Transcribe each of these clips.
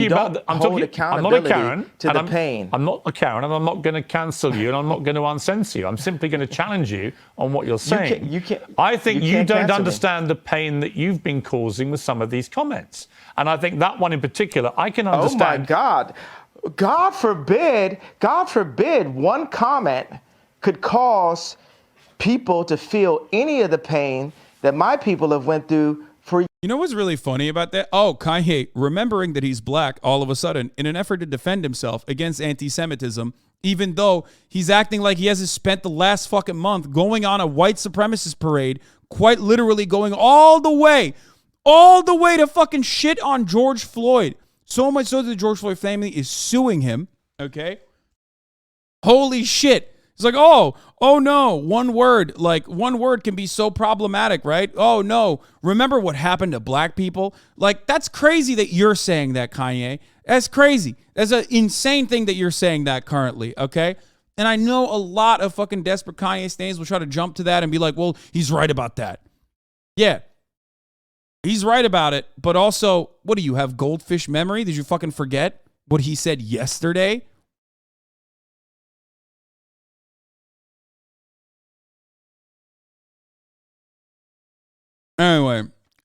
I'm not a Karen to the pain. I'm not a Karen, and I'm not going to cancel you, and I'm not going to uncensor you. I'm simply going to challenge you on what you're saying. I think you don't understand the pain that you've been causing with some of these comments. And I think that one in particular, I can understand. Oh, my God. God forbid one comment could cause people to feel any of the pain that my people have went through for. You know what's really funny about that? Oh, Kanye, remembering that he's black all of a sudden in an effort to defend himself against anti-Semitism, even though he's acting like he hasn't spent the last fucking month going on a white supremacist parade, quite literally going all the way to fucking shit on George Floyd. So much so that the George Floyd family is suing him, okay? Holy shit. It's like, oh no, one word can be so problematic, right? Oh no, remember what happened to black people? Like, that's crazy that you're saying that, Kanye. That's crazy. That's an insane thing that you're saying that currently, okay? And I know a lot of fucking desperate Kanye stans will try to jump to that and be like, well, he's right about that. Yeah, he's right about it, but also, what do you have, goldfish memory? Did you fucking forget what he said yesterday? Anyway,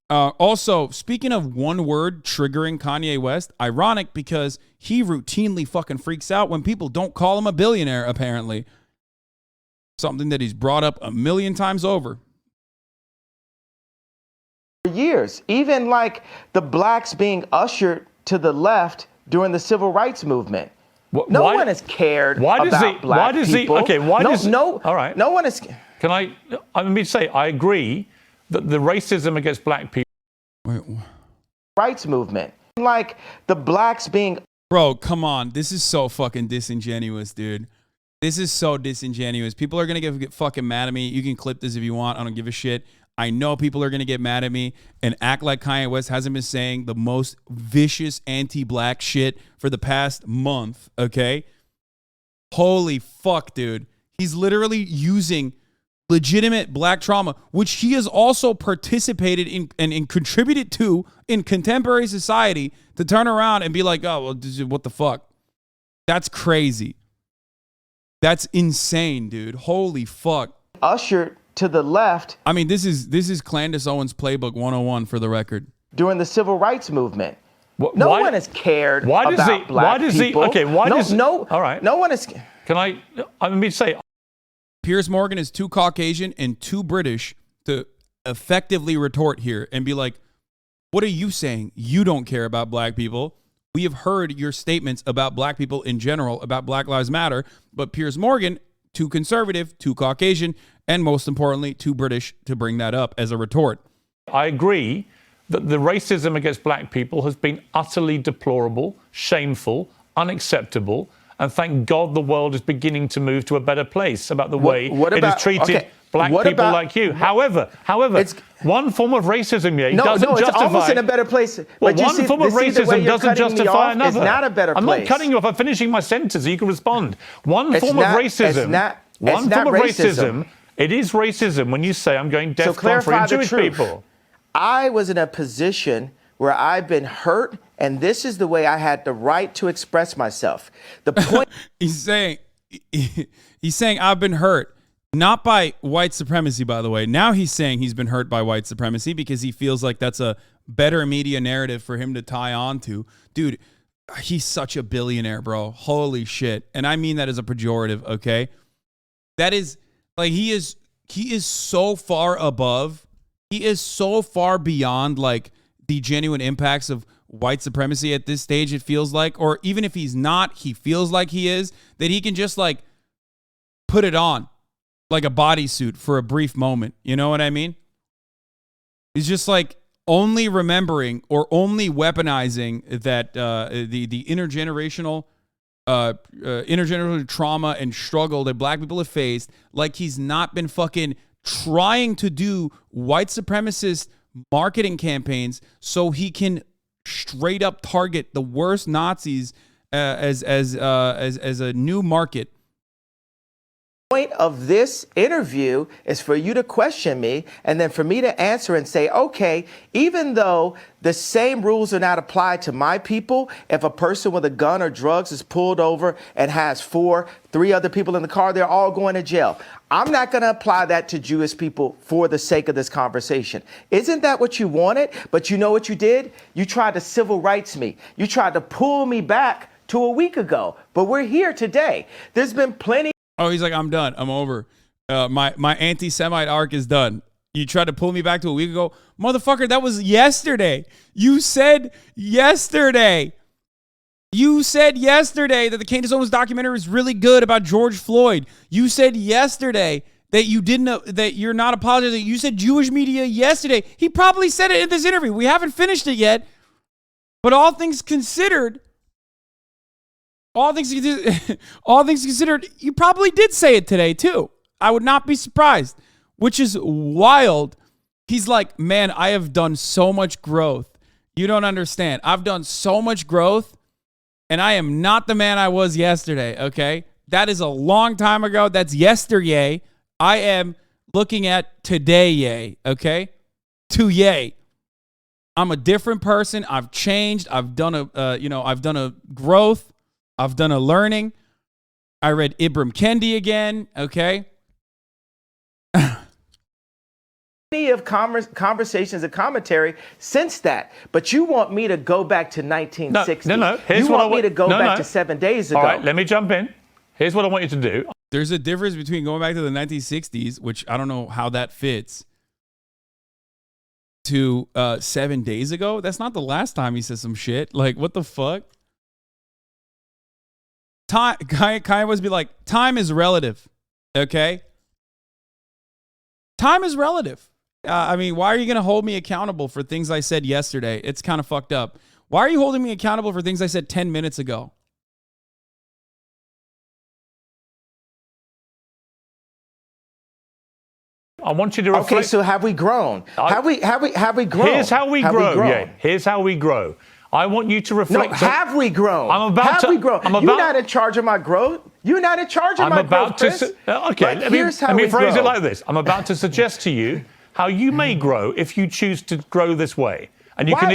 also, speaking of one word triggering Kanye West, ironic because he routinely fucking freaks out when people don't call him a billionaire, apparently. Something that he's brought up a million times over. For years, even like the blacks being ushered to the left during the civil rights movement. No one has cared about black people. All right. No one is. Let me say, I agree that the racism against black people. Rights movement. Like the blacks being. Bro, come on. This is so fucking disingenuous, dude. This is so disingenuous. People are going to get fucking mad at me. You can clip this if you want. I don't give a shit. I know people are going to get mad at me and act like Kanye West hasn't been saying the most vicious anti-black shit for the past month, okay? Holy fuck, dude. He's literally using legitimate black trauma, which he has also participated in and contributed to in contemporary society, to turn around and be like, oh, well, what the fuck? That's crazy. That's insane, dude. Holy fuck. Ushered to the left. I mean, this is Clandis Owens playbook 101 for the record. During the civil rights movement. No one has cared about black people. All right. No one is. Let me say. Piers Morgan is too Caucasian and too British to effectively retort here and be like, what are you saying? You don't care about black people. We have heard your statements about black people in general, about Black Lives Matter, but Piers Morgan, too conservative, too Caucasian, and most importantly, too British to bring that up as a retort. I agree that the racism against black people has been utterly deplorable, shameful, unacceptable, and thank God the world is beginning to move to a better place about the way it has treated black people like you. However, one form of racism doesn't justify. It's almost in a better place. Well, one form of racism doesn't justify another. It's not a better place. I'm not cutting you off. I'm finishing my sentence so you can respond. One form of racism. It is racism when you say I'm going death for Jewish people. I was in a position where I've been hurt, and this is the way I had the right to express myself. The point he's saying I've been hurt, not by white supremacy, by the way. Now he's saying he's been hurt by white supremacy because he feels like that's a better media narrative for him to tie on to. Dude, he's such a billionaire, bro. Holy shit. And I mean that as a pejorative, okay? That is, like, he is so far above, he is so far beyond, like, the genuine impacts of white supremacy at this stage, it feels like, or even if he's not, he feels like he is, that he can just, like, put it on like a bodysuit for a brief moment. You know what I mean? He's just, like, only remembering or only weaponizing that the intergenerational trauma and struggle that black people have faced, like he's not been fucking trying to do white supremacist marketing campaigns so he can straight up target the worst Nazis as a new market. point of this interview is for you to question me and then for me to answer and say, okay, even though the same rules are not applied to my people, if a person with a gun or drugs is pulled over and has three other people in the car, they're all going to jail. I'm not going to apply that to Jewish people for the sake of this conversation. Isn't that what you wanted? But you know what you did? You tried to civil rights me. You tried to pull me back to a week ago, but we're here today. There's been plenty. Oh, he's like, I'm done. I'm over. My anti-Semite arc is done. You tried to pull me back to a week ago. Motherfucker, that was yesterday. You said yesterday. You said yesterday that the Candace Owens documentary is really good about George Floyd. You said yesterday that you didn't, that you're not apologizing. You said Jewish media yesterday. He probably said it in this interview. We haven't finished it yet. But all things considered, all things considered, you probably did say it today too. I would not be surprised, which is wild. He's like, man, I have done so much growth. You don't understand. I've done so much growth, and I am not the man I was yesterday, okay? That is a long time ago. That's yesterday. I am looking at today, okay? To-yay. I'm a different person. I've changed. I've done I've done a growth. I've done a learning. I read Ibram Kendi again, okay? Of conversations and commentary since that, but you want me to go back to 1960. No. You want me to go back to 7 days ago. All right, let me jump in. Here's what I want you to do. There's a difference between going back to the 1960s, which I don't know how that fits, to 7 days ago. That's not the last time he said some shit. Like, what the fuck? Kanye was be like, time is relative, okay? Time is relative. I mean, why are you going to hold me accountable for things I said yesterday? It's kind of fucked up. Why are you holding me accountable for things I said 10 minutes ago? I want you to reflect. Okay, so have we grown? Have we grown? Here's how we grow. Yeah, here's how we grow. I want you to reflect. No, have we grown? Have we grown? You're not in charge of my growth. You're not in charge of my growth, Chris. Okay, let me phrase it like this. I'm about to suggest to you how you may grow if you choose to grow this way. And you can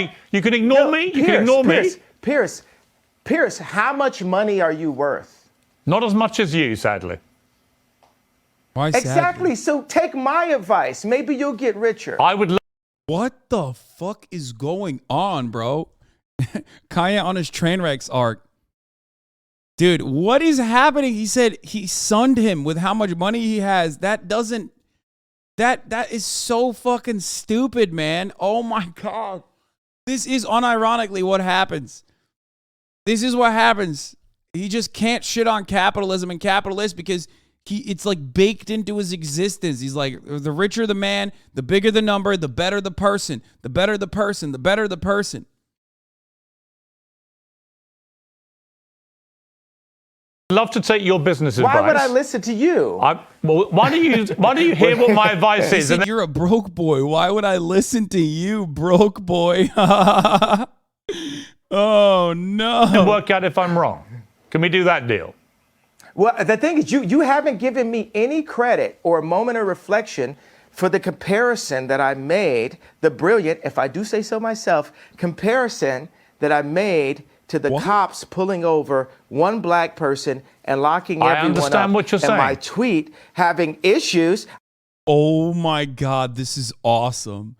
ignore me. You can ignore me. Pierce, how much money are you worth? Not as much as you, sadly. Why exactly. So take my advice. Maybe you'll get richer. What the fuck is going on, bro? Kanye on his train wrecks arc. Dude, what is happening? He said he sunned him with how much money he has. That is so fucking stupid, man. Oh my God. This is unironically what happens. This is what happens. He just can't shit on capitalism and capitalists because it's like baked into his existence. He's like, the richer the man, the bigger the number, the better the person. The better the person, the better the person. I'd love to take your business advice. Why would I listen to you? Why do you hear what my advice is? Said, you're a broke boy. Why would I listen to you, broke boy? Oh, no. And work out if I'm wrong. Can we do that deal? Well, the thing is, you haven't given me any credit or a moment of reflection for the comparison that I made, the brilliant, if I do say so myself, comparison that I made to the cops pulling over one black person and locking everyone up. I understand what you're saying. And my tweet having issues. Oh my God, this is awesome.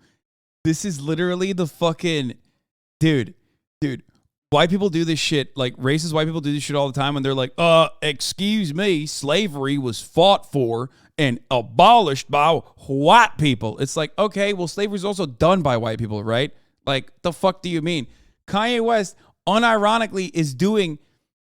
This is literally the fucking, dude, white people do this shit, like racist white people do this shit all the time, and they're like, excuse me, slavery was fought for and abolished by white people. It's like, okay, well, slavery is also done by white people, right? Like, the fuck do you mean? Kanye West unironically is doing,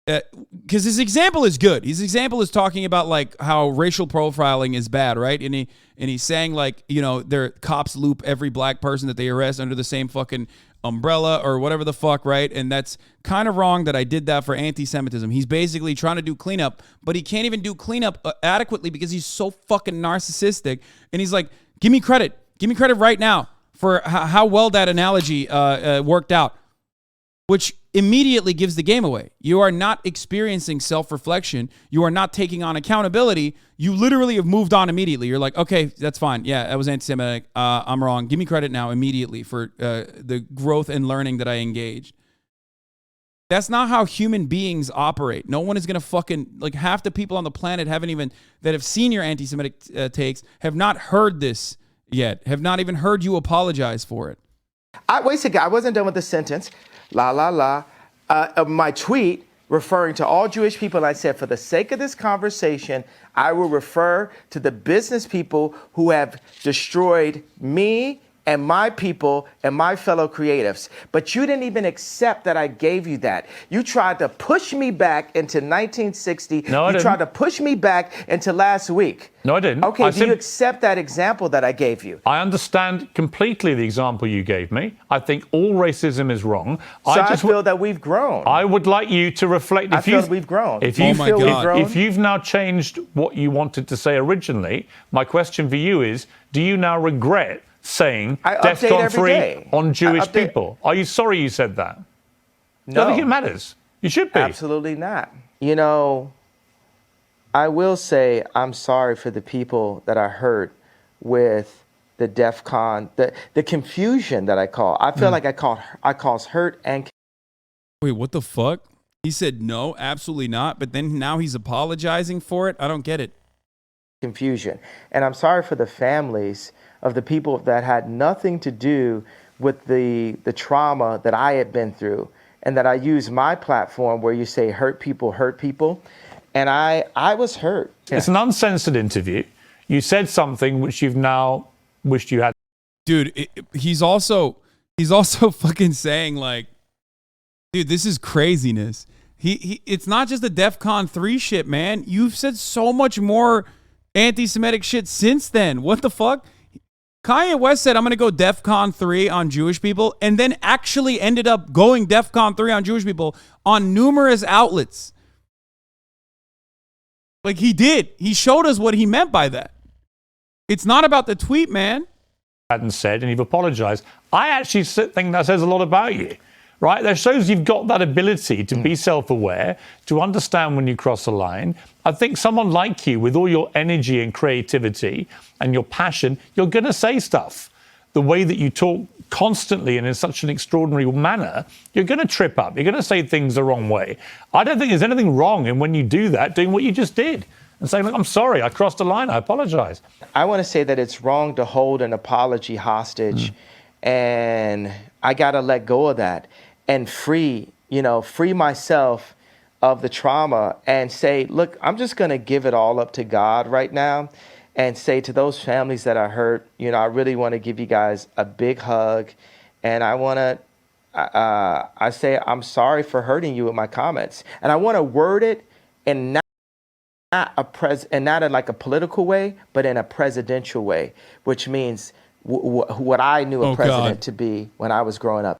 because his example is good. His example is talking about like how racial profiling is bad, right? And he's saying like, their cops loop every black person that they arrest under the same fucking umbrella or whatever the fuck, right? And that's kind of wrong that I did that for anti-Semitism. He's basically trying to do cleanup, but he can't even do cleanup adequately because he's so fucking narcissistic. And he's like, give me credit right now for how well that analogy worked out. which immediately gives the game away. You are not experiencing self-reflection. You are not taking on accountability. You literally have moved on immediately. You're like, okay, that's fine. Yeah, that was anti-Semitic. I'm wrong. Give me credit now immediately for the growth and learning that I engaged. That's not how human beings operate. No one is going to fucking, like, half the people on the planet that have seen your anti-Semitic takes have not heard this yet, have not even heard you apologize for it. Wait a second, I wasn't done with the sentence. My tweet referring to all Jewish people, I said, for the sake of this conversation, I will refer to the business people who have destroyed me and my people and my fellow creatives. But you didn't even accept that I gave you that. You tried to push me back into 1960. No, I didn't. You tried to push me back into last week. No, I didn't. Okay, do you accept that example that I gave you? I understand completely the example you gave me. I think all racism is wrong. So I feel that we've grown. I would like you to reflect. I feel that we've grown. If you feel we've grown? If you've now changed what you wanted to say originally, my question for you is, do you now regret saying DEFCON 3 on Jewish people? Are you sorry you said that? No. I think it matters. You should be. Absolutely not. You know, I will say I'm sorry for the people that I hurt with the DEFCON, the confusion that I call. I feel like I caused hurt and. Wait, what the fuck? He said no, absolutely not. But then now he's apologizing for it. I don't get it. Confusion. And I'm sorry for the families of the people that had nothing to do with the trauma that I had been through, and that I use my platform where you say hurt people, and I was hurt. It's an uncensored interview. You said something which you've now wished you had. Dude, he's also fucking saying, like, dude, this is craziness. It's not just the DEFCON 3 shit, man. You've said so much more anti-Semitic shit since then. What the fuck? Kanye West said, I'm going to go DEFCON 3 on Jewish people, and then actually ended up going DEFCON 3 on Jewish people on numerous outlets. Like, he did. He showed us what he meant by that. It's not about the tweet, man. Hadn't said, and you've apologized. I actually think that says a lot about you, right? That shows you've got that ability to be self-aware, to understand when you cross a line. I think someone like you, with all your energy and creativity and your passion, you're going to say stuff. The way that you talk constantly and in such an extraordinary manner, you're going to trip up. You're going to say things the wrong way. I don't think there's anything wrong in when you do that, doing what you just did and saying, look, I'm sorry, I crossed a line, I apologize. I want to say that it's wrong to hold an apology hostage, and I got to let go of that and free myself of the trauma and say, look, I'm just going to give it all up to God right now and say to those families that I hurt, I really want to give you guys a big hug. And I want to, I say, I'm sorry for hurting you with my comments. And I want to word it in not in like a political way, but in a presidential way, which means what I knew a president to be when I was growing up.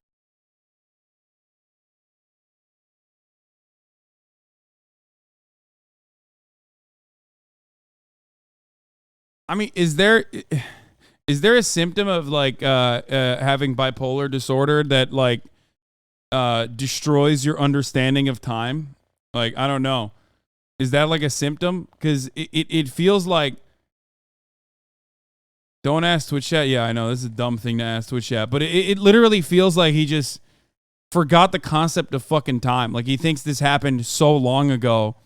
I mean, is there a symptom of like having bipolar disorder that like destroys your understanding of time? Like, I don't know. Is that like a symptom? Because it feels like. Don't ask Twitch chat. Yeah, I know this is a dumb thing to ask Twitch chat, but it literally feels like he just forgot the concept of fucking time. Like, he thinks this happened so long ago